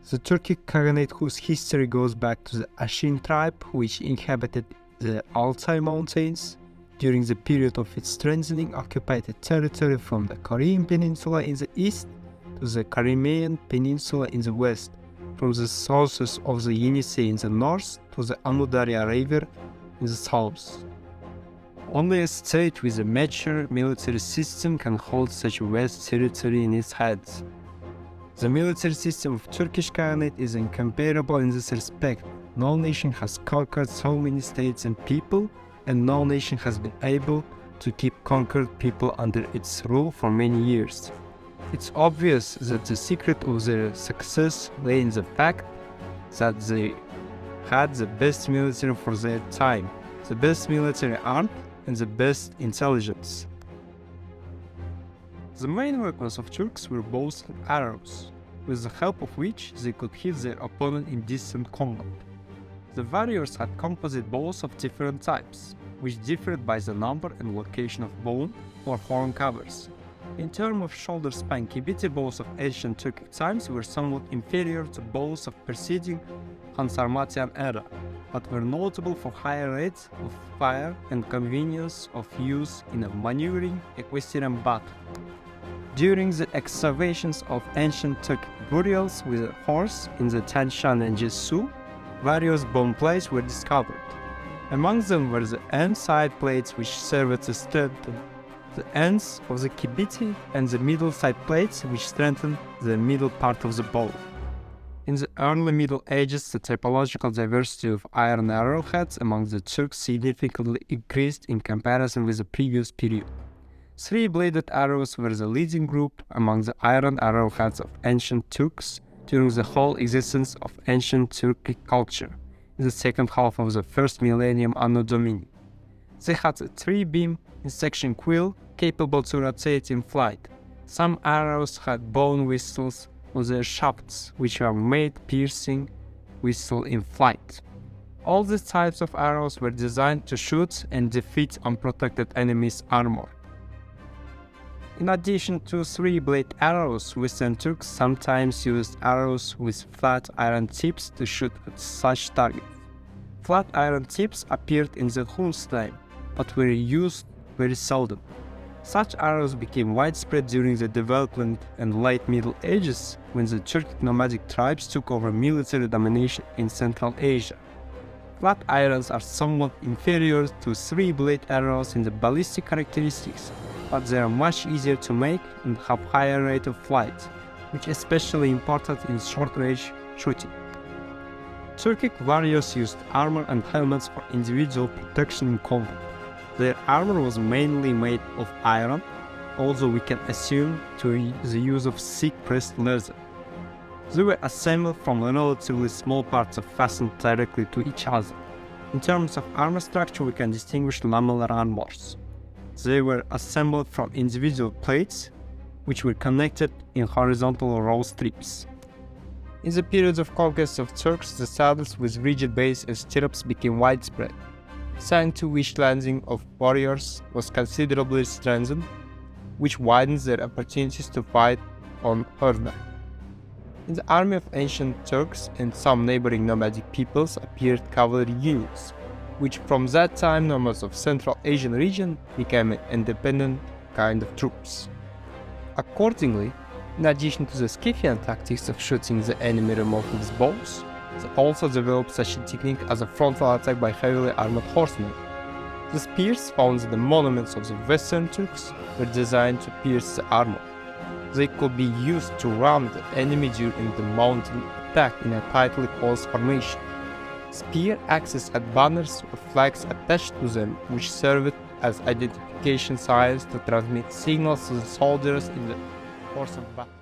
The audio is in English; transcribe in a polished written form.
The Turkic Khaganate, whose history goes back to the Ashin tribe, which inhabited the Altai Mountains, during the period of its strengthening, occupied a territory from the Korean Peninsula in the east to the Crimean Peninsula in the west, from the sources of the Yenisei in the north to the Amudarya River in the south. Only a state with a mature military system can hold such a vast territory in its hands. The military system of Turkish Khaganate is incomparable in this respect. No nation has conquered so many states and people, and no nation has been able to keep conquered people under its rule for many years. It's obvious that the secret of their success lay in the fact that they had the best military for their time, the best military arm, and the best intelligence. The main weapons of Turks were bows and arrows, with the help of which they could hit their opponent in distant combat. The warriors had composite bows of different types, which differed by the number and location of bone or horn covers. In terms of shoulder span, kibiti bows of ancient Turkic times were somewhat inferior to bows of preceding Han-Sarmatian era, but were notable for higher rates of fire and convenience of use in a maneuvering equestrian battle. During the excavations of ancient Turkic burials with a horse in the Tian Shan and Jesu, various bone plates were discovered. Among them were the end side plates, which served to strengthen the ends of the kibiti, and the middle side plates, which strengthened the middle part of the bow. In the early Middle Ages, the typological diversity of iron arrowheads among the Turks significantly increased in comparison with the previous period. Three-bladed arrows were the leading group among the iron arrowheads of ancient Turks during the whole existence of ancient Turkic culture, in the second half of the first millennium Anno Domini. They had a three-beam in-section quill capable to rotate in flight. Some arrows had bone whistles on their shafts, which were made piercing whistle in flight. All these types of arrows were designed to shoot and defeat unprotected enemies' armor. In addition to three-blade arrows, Western Turks sometimes used arrows with flat iron tips to shoot at such targets. Flat iron tips appeared in the Hun's time, but were used very seldom. Such arrows became widespread during the development and late Middle Ages, when the Turkic nomadic tribes took over military domination in Central Asia. Flat irons are somewhat inferior to three-blade arrows in the ballistic characteristics, but they are much easier to make and have higher rate of flight, which is especially important in short-range shooting. Turkic warriors used armor and helmets for individual protection in combat. Their armor was mainly made of iron, although we can assume to the use of thick-pressed leather. They were assembled from relatively small parts fastened directly to each other. In terms of armor structure, we can distinguish lamellar armors. They were assembled from individual plates, which were connected in horizontal row strips. In the period of conquest of Turks, the saddles with rigid base and stirrups became widespread, sign to which landing of warriors was considerably strengthened, which widens their opportunities to fight on horseback. In the army of ancient Turks and some neighboring nomadic peoples appeared cavalry units, which from that time nomads of Central Asian region became an independent kind of troops. Accordingly, in addition to the Scythian tactics of shooting the enemy remote with bows, they also developed such a technique as a frontal attack by heavily armored horsemen. The spears found in the monuments of the Western Turks were designed to pierce the armor. They could be used to ram the enemy during the mounting attack in a tightly closed formation. Spear axes had banners or flags attached to them, which served as identification signs to transmit signals to the soldiers in the course of battle.